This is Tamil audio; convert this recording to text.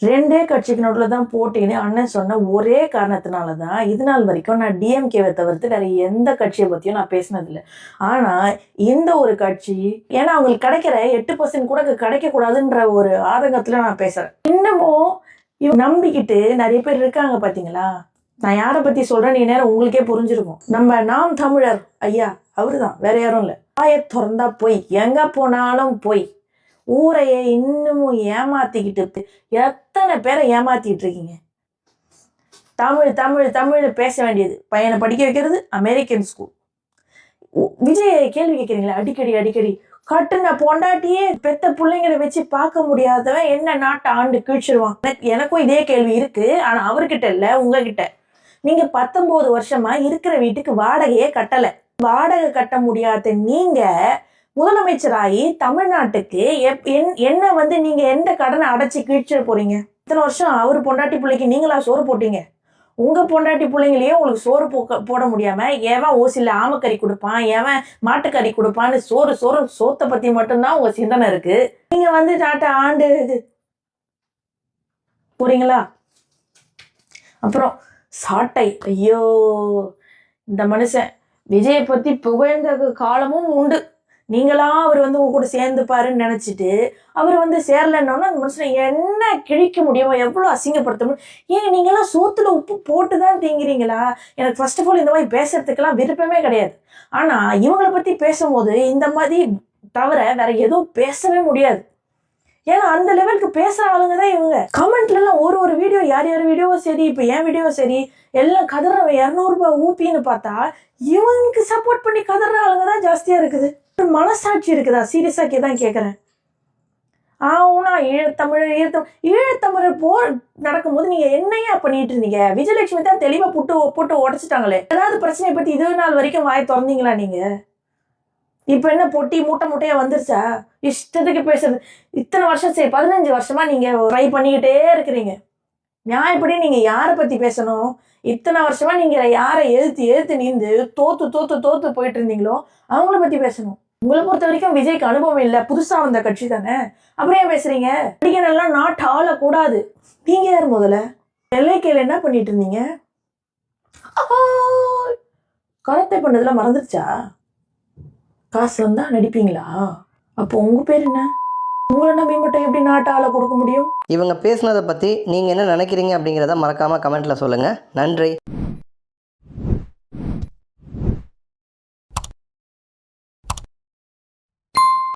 ரெண்டே கட்சிக்கு நடுவில் தான் போட்டின்னு அண்ணன் சொன்ன ஒரே காரணத்தினால தான் இது நாள் வரைக்கும் நான் டிஎம்கேவை தவிர்த்து வேற எந்த கட்சியை பற்றியும் நான் பேசினதில்லை. ஆனால் இந்த ஒரு கட்சி ஏன்னா அவங்களுக்கு கிடைக்கிற 8% கூட கிடைக்கக்கூடாதுன்ற ஒரு ஆதங்கத்தில் நான் பேசுகிறேன். இன்னமும் இவங்க நம்பிக்கிட்டு நிறைய பேர் இருக்காங்க பார்த்தீங்களா. நான் யாரை பற்றி சொல்கிறேன் நேரம் உங்களுக்கே புரிஞ்சிருக்கும். நம்ம நாம் தமிழர் ஐயா அவரு தான், வேற யாரும் இல்லை. வாயை திறந்தா போய் எங்கே போனாலும் போய் ஊரையை இன்னமும் ஏமாத்திக்கிட்டு எத்தனை பேரை ஏமாத்திட்டு இருக்கீங்க. தமிழ் தமிழ் தமிழ் பேச வேண்டியது பையனை படிக்க வைக்கிறது அமெரிக்கன் ஸ்கூல். விஜய் கேள்வி கேட்குறீங்களா அடிக்கடி அடிக்கடி. கட்டுன பொண்டாட்டியே பெத்த பிள்ளைங்களை வச்சு பார்க்க முடியாதவன் என்ன நாட்டை ஆண்டு கீழ்ச்சிருவான். எனக்கும் இதே கேள்வி இருக்கு. ஆனா அவர்கிட்ட இல்லை, உங்ககிட்ட. நீங்க 19 வருஷமா இருக்கிற வீட்டுக்கு வாடகையே கட்டலை. வாடகை கட்ட முடியாத நீங்க முதலமைச்சராகி தமிழ்நாட்டுக்கு என்ன நீங்க எந்த கடனை அடைச்சி கீழ்ச்சிட போறீங்க? இத்தனை வருஷம் அவர் பொண்டாட்டி பிள்ளைக்கு நீங்களா சோறு போட்டீங்க. உங்க பொண்டாட்டி பிள்ளைங்களையே உங்களுக்கு சோறு போட முடியாம எவன் ஓசில ஆமக்கறி கொடுப்பான், எவன் மாட்டுக்கறி கொடுப்பான்னு சோத்தை பத்தி மட்டும்தான் உங்க சிந்தனை இருக்கு. நீங்க நாட்டை ஆண்டு போறீங்களா? அப்புறம் சாட்டை, ஐயோ இந்த மனுஷன் விஜயை பத்தி புகழ்ந்த காலமும் உண்டு. நீங்களா அவர் உங்க கூட சேர்ந்துப்பாருன்னு நினைச்சிட்டு அவர் சேரலன்னொன்னா அந்த மனுஷனை என்ன கிழிக்க முடியுமோ, எவ்வளவு அசிங்கப்படுத்த முடியும். ஏன் நீங்களாம் சோத்துல உப்பு போட்டுதான் தீங்கிறீங்களா? எனக்கு ஃபர்ஸ்ட் ஆஃப் ஆல் இந்த மாதிரி பேசுறதுக்கெல்லாம் விருப்பமே கிடையாது. ஆனா இவங்களை பத்தி பேசும்போது இந்த மாதிரி தவிர வேற எதுவும் பேசவே முடியாது. ஏன்னா அந்த லெவலுக்கு பேசுற ஆளுங்க தான் இவங்க. கமெண்ட்ல எல்லாம் ஒரு வீடியோ யார் வீடியோவும் சரி, இப்ப என் வீடியோவும் சரி, எல்லாம் கதறவன் 200 ரூபாய் ஊப்பின்னு பார்த்தா இவனுக்கு சப்போர்ட் பண்ணி கதற ஆளுங்க தான் ஜாஸ்தியா இருக்குது. மனசாட்சி இருக்குதா? சீரியஸா தான் கேட்கறேன். ஈழத்தமிழர் போர் நடக்கும்போது நீங்க என்னையா பண்ணிட்டு இருந்தீங்க? விஜயலட்சுமி தான் தெளிவா போட்டு உடைச்சிட்டாங்களே. ஏதாவது பிரச்சனையை பத்தி இது நாள் வரைக்கும் வாய் திறந்தீங்களா நீங்க? இப்ப என்ன பொட்டி மூட்டையா வந்துருச்சா? இஷ்டத்துக்கு பேசுறது. இத்தனை வருஷம் சரி 15 வருஷமா நீங்க ட்ரை பண்ணிக்கிட்டே இருக்கிறீங்க. நியாயப்படி நீங்க யாரை பத்தி பேசணும்? இத்தனை வருஷமா நீங்க யாரை எதிர்த்து நீந்து தோத்து போயிட்டு இருந்தீங்களோ அவங்கள பத்தி பேசணும். உங்களை பொறுத்த வரைக்கும் விஜய்க்கு அனுபவம் இல்லை, புதுசா வந்த கட்சி தானே, அப்புறம் ஏன் பேசுறீங்க? நடிகனெல்லாம் நாட்டு ஆளக்கூடாது. நீங்க யார் முதல்ல? எல்லைக்கையில் என்ன பண்ணிட்டு இருந்தீங்க? கரத்தை பண்ணதுல மறந்துருச்சா? காசு வந்தா நடிப்பீங்களா? அப்போ உங்க பேர் என்ன? உங்களை நம்பி மட்டும் எப்படி நாட்டு ஆளை கொடுக்க முடியும்? இவங்க பேசுனதை பற்றி நீங்கள் என்ன நினைக்கிறீங்க அப்படிங்கிறத மறக்காமல் கமெண்ட்டில் சொல்லுங்கள். நன்றி.